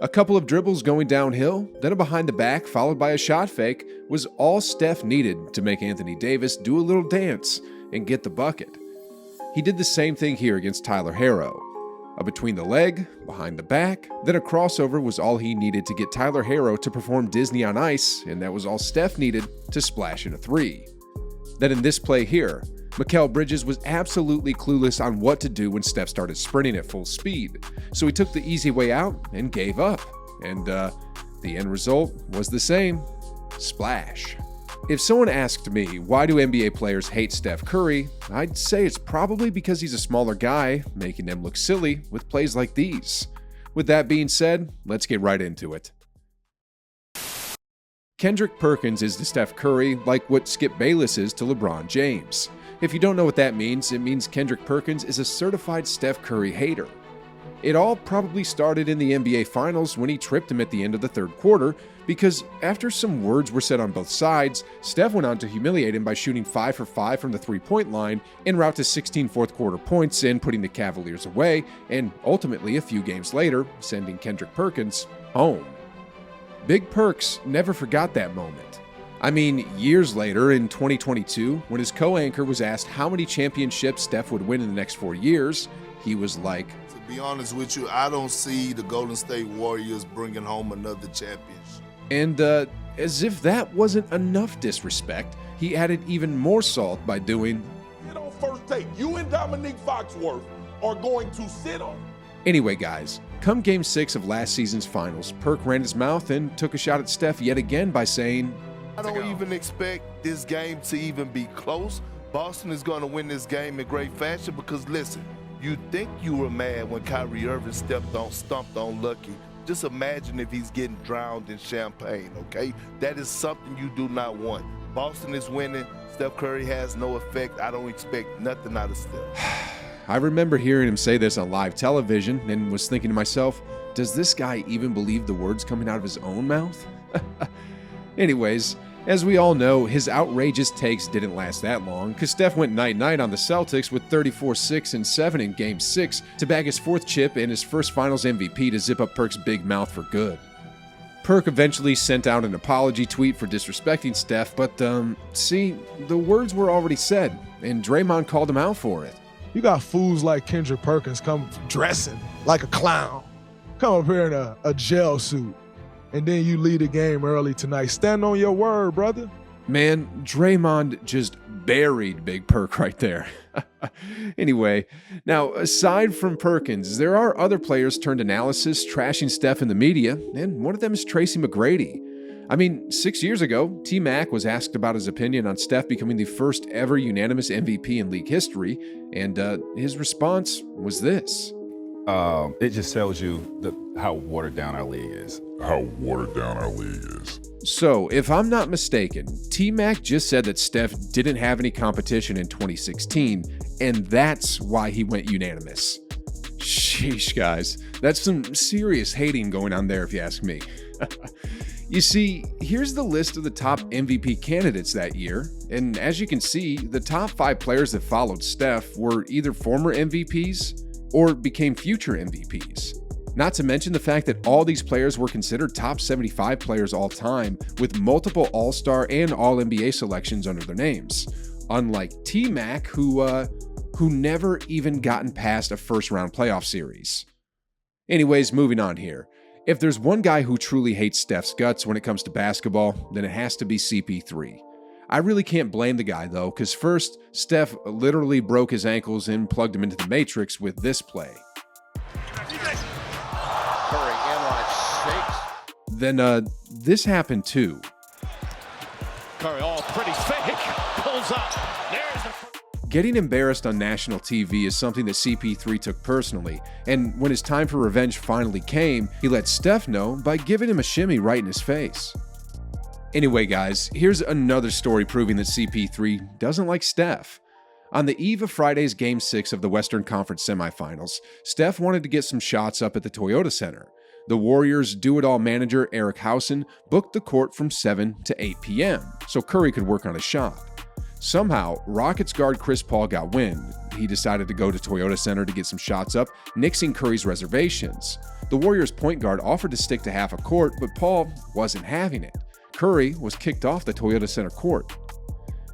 A couple of dribbles going downhill, then a behind the back followed by a shot fake was all Steph needed to make Anthony Davis do a little dance and get the bucket. He did the same thing here against Tyler Herro. A between the leg, behind the back, then a crossover was all he needed to get Tyler Herro to perform Disney on Ice, and that was all Steph needed to splash in a three. Then in this play here, Mikal Bridges was absolutely clueless on what to do when Steph started sprinting at full speed, so he took the easy way out and gave up, and the end result was the same: splash. If someone asked me why do NBA players hate Steph Curry, I'd say it's probably because he's a smaller guy, making them look silly with plays like these. With that being said, let's get right into it. Kendrick Perkins is to Steph Curry like what Skip Bayless is to LeBron James. If you don't know what that means, it means Kendrick Perkins is a certified Steph Curry hater. It all probably started in the NBA Finals when he tripped him at the end of the third quarter, because after some words were said on both sides, Steph went on to humiliate him by shooting 5 for 5 from the three-point line en route to 16 fourth-quarter points and putting the Cavaliers away, and ultimately a few games later, sending Kendrick Perkins home. Big Perks never forgot that moment. I mean, years later, in 2022, when his co-anchor was asked how many championships Steph would win in the next 4 years, he was like, "To be honest with you, I don't see the Golden State Warriors bringing home another championship." And as if that wasn't enough disrespect, he added even more salt by doing, "Sit on first take. You and Dominique Foxworth are going to sit on." Anyway, guys, come Game 6 of last season's finals, Perk ran his mouth and took a shot at Steph yet again by saying, I don't even expect this game to even be close. Boston is going to win this game in great fashion because, listen, you think you were mad when Kyrie Irving stumped on Lucky. Just imagine if he's getting drowned in champagne, okay? That is something you do not want. Boston is winning. Steph Curry has no effect. I don't expect nothing out of Steph. I remember hearing him say this on live television and was thinking to myself, does this guy even believe the words coming out of his own mouth? Anyways, as we all know, his outrageous takes didn't last that long, because Steph went night-night on the Celtics with 34, 6, and 7 in Game 6 to bag his 4th chip and his first Finals MVP to zip up Perk's big mouth for good. Perk eventually sent out an apology tweet for disrespecting Steph, but see, the words were already said, and Draymond called him out for it. You got fools like Kendrick Perkins come dressing like a clown, come up here in a gel suit, and then you lead the game early tonight. Stand on your word, brother. Man, Draymond just buried Big Perk right there. Anyway, now aside from Perkins, there are other players turned analysis trashing Steph in the media, and one of them is Tracy McGrady. I mean, 6 years ago, T-Mac was asked about his opinion on Steph becoming the first ever unanimous MVP in league history, and his response was this. It just tells you how watered down our league is. So, if I'm not mistaken, T-Mac just said that Steph didn't have any competition in 2016, and that's why he went unanimous. Sheesh, guys. That's some serious hating going on there, if you ask me. You see, here's the list of the top MVP candidates that year, and as you can see, the top 5 players that followed Steph were either former MVPs or became future MVPs. Not to mention the fact that all these players were considered top 75 players all time, with multiple All-Star and All-NBA selections under their names. Unlike T-Mac, who never even gotten past a first-round playoff series. Anyways, moving on here. If there's one guy who truly hates Steph's guts when it comes to basketball, then it has to be CP3. I really can't blame the guy though, because first, Steph literally broke his ankles and plugged him into the Matrix with this play. Then this happened too. Curry, all pretty fake, pulls up. There's the... Getting embarrassed on national TV is something that CP3 took personally, and when his time for revenge finally came, he let Steph know by giving him a shimmy right in his face. Anyway, guys, here's another story proving that CP3 doesn't like Steph. On the eve of Friday's Game 6 of the Western Conference semifinals, Steph wanted to get some shots up at the Toyota Center. The Warriors' do-it-all manager, Eric Hausen, booked the court from 7 to 8 p.m., so Curry could work on his shot. Somehow, Rockets guard Chris Paul got wind. He decided to go to Toyota Center to get some shots up, nixing Curry's reservations. The Warriors' point guard offered to stick to half a court, but Paul wasn't having it. Curry was kicked off the Toyota Center court.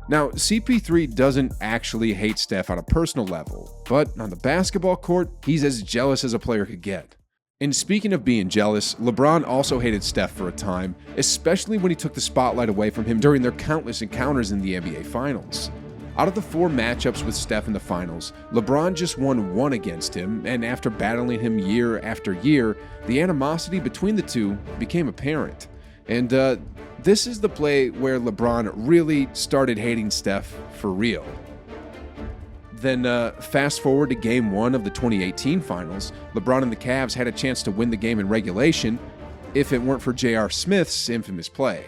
Now, CP3 doesn't actually hate Steph on a personal level, but on the basketball court, he's as jealous as a player could get. And speaking of being jealous, LeBron also hated Steph for a time, especially when he took the spotlight away from him during their countless encounters in the NBA Finals. Out of the 4 matchups with Steph in the finals, LeBron just won 1 against him, and after battling him year after year, the animosity between the two became apparent. And this is the play where LeBron really started hating Steph for real. Then fast forward to Game 1 of the 2018 Finals, LeBron and the Cavs had a chance to win the game in regulation if it weren't for J.R. Smith's infamous play.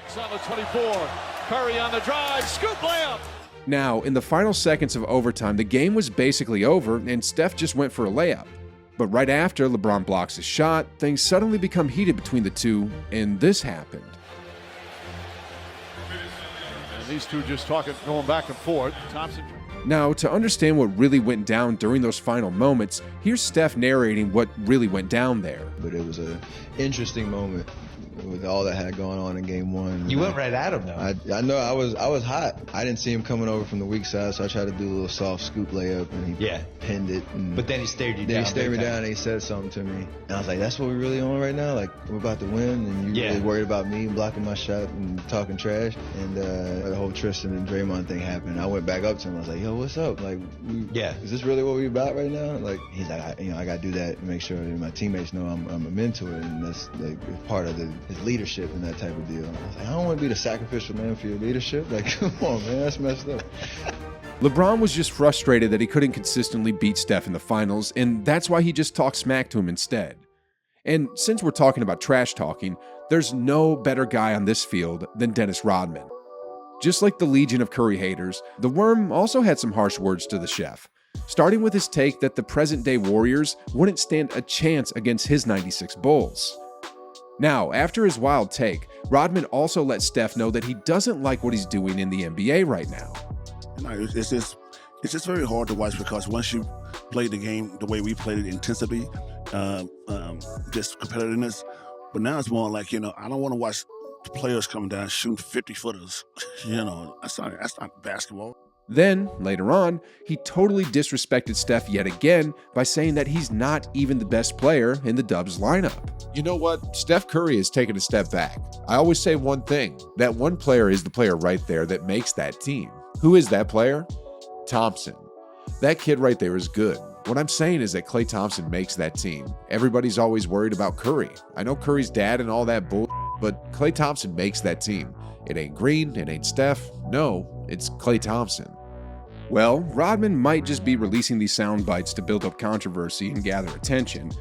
6 on the 24, Curry on the drive, scoop layup. Now, in the final seconds of overtime, the game was basically over and Steph just went for a layup. But right after LeBron blocks his shot, things suddenly become heated between the two, and this happened. And these two just talking, going back and forth. Thompson. Now, to understand what really went down during those final moments, here's Steph narrating what really went down there. But it was an interesting moment with all that had going on in Game 1. You went right at him, though. I know I was hot. I didn't see him coming over from the weak side, so I tried to do a little soft scoop layup, and he pinned it. But then he stared you down. Then he stared me down, and he said something to me. And I was like, that's what we really on right now? Like, we're about to win, and you really worried about me blocking my shot and talking trash? And the whole Tristan and Draymond thing happened. I went back up to him. I was like, yo, what's up? Like, is this really what we about right now? Like, he's like, I got to do that and make sure that my teammates know I'm a mentor, and that's like part of his leadership and that type of deal. And I was like, I don't want to be the sacrificial man for your leadership. Like, come on, man, that's messed up. LeBron was just frustrated that he couldn't consistently beat Steph in the finals, and that's why he just talked smack to him instead. And since we're talking about trash talking, there's no better guy on this field than Dennis Rodman. Just like the legion of Curry haters, the Worm also had some harsh words to the chef, starting with his take that the present-day Warriors wouldn't stand a chance against his 96 Bulls. Now, after his wild take, Rodman also let Steph know that he doesn't like what he's doing in the NBA right now. It's just very hard to watch, because once you play the game the way we played it, intensity, just competitiveness, but now it's more like, I don't want to watch the players coming down shooting 50-footers. That's not basketball. Then, later on, he totally disrespected Steph yet again by saying that he's not even the best player in the Dubs lineup. You know what? Steph Curry has taken a step back. I always say one thing. That one player is the player right there that makes that team. Who is that player? Thompson. That kid right there is good. What I'm saying is that Klay Thompson makes that team. Everybody's always worried about Curry. I know Curry's dad and all that bull, but Klay Thompson makes that team. It ain't Green, it ain't Steph. No, it's Klay Thompson. Well, Rodman might just be releasing these sound bites to build up controversy and gather attention,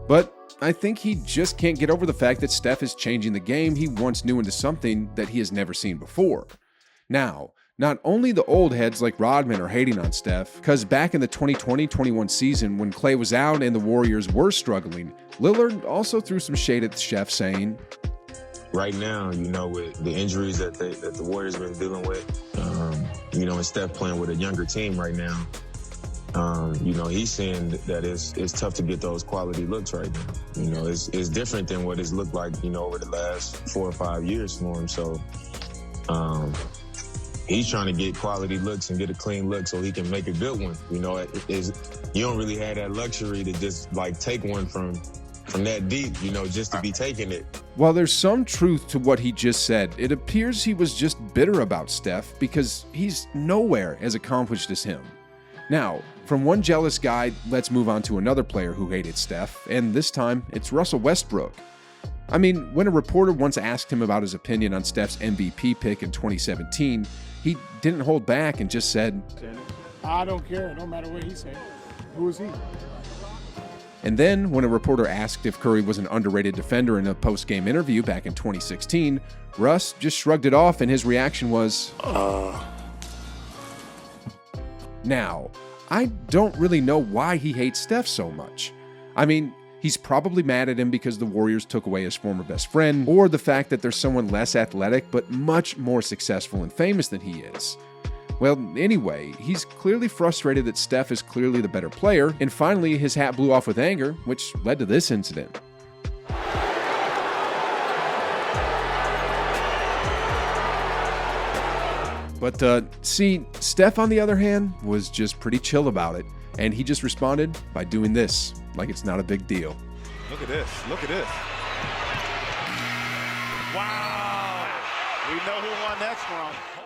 but I think he just can't get over the fact that Steph is changing the game he once knew into something that he has never seen before. Now, not only the old heads like Rodman are hating on Steph, because back in the 2020-21 season when Klay was out and the Warriors were struggling, Lillard also threw some shade at the chef saying, right now, with the injuries that the Warriors have been dealing with, and Steph playing with a younger team right now, he's saying that it's tough to get those quality looks right now. It's different than what it's looked like, over the last 4 or 5 years for him. So he's trying to get quality looks and get a clean look so he can make a good one. You don't really have that luxury to just take one from that deep, just to be taking it. While there's some truth to what he just said, it appears he was just bitter about Steph because he's nowhere as accomplished as him. Now, from one jealous guy, let's move on to another player who hated Steph, and this time it's Russell Westbrook. I mean, when a reporter once asked him about his opinion on Steph's MVP pick in 2017, he didn't hold back and just said, I don't care, it don't matter what he said. Who is he? And then, when a reporter asked if Curry was an underrated defender in a post-game interview back in 2016, Russ just shrugged it off and his reaction was, Now, I don't really know why he hates Steph so much. I mean, he's probably mad at him because the Warriors took away his former best friend, or the fact that there's someone less athletic but much more successful and famous than he is. Well, anyway, he's clearly frustrated that Steph is clearly the better player, and finally his hat blew off with anger, which led to this incident. But see, Steph on the other hand was just pretty chill about it, and he just responded by doing this, like it's not a big deal. Look at this, look at this. Wow, we know who won that scrum.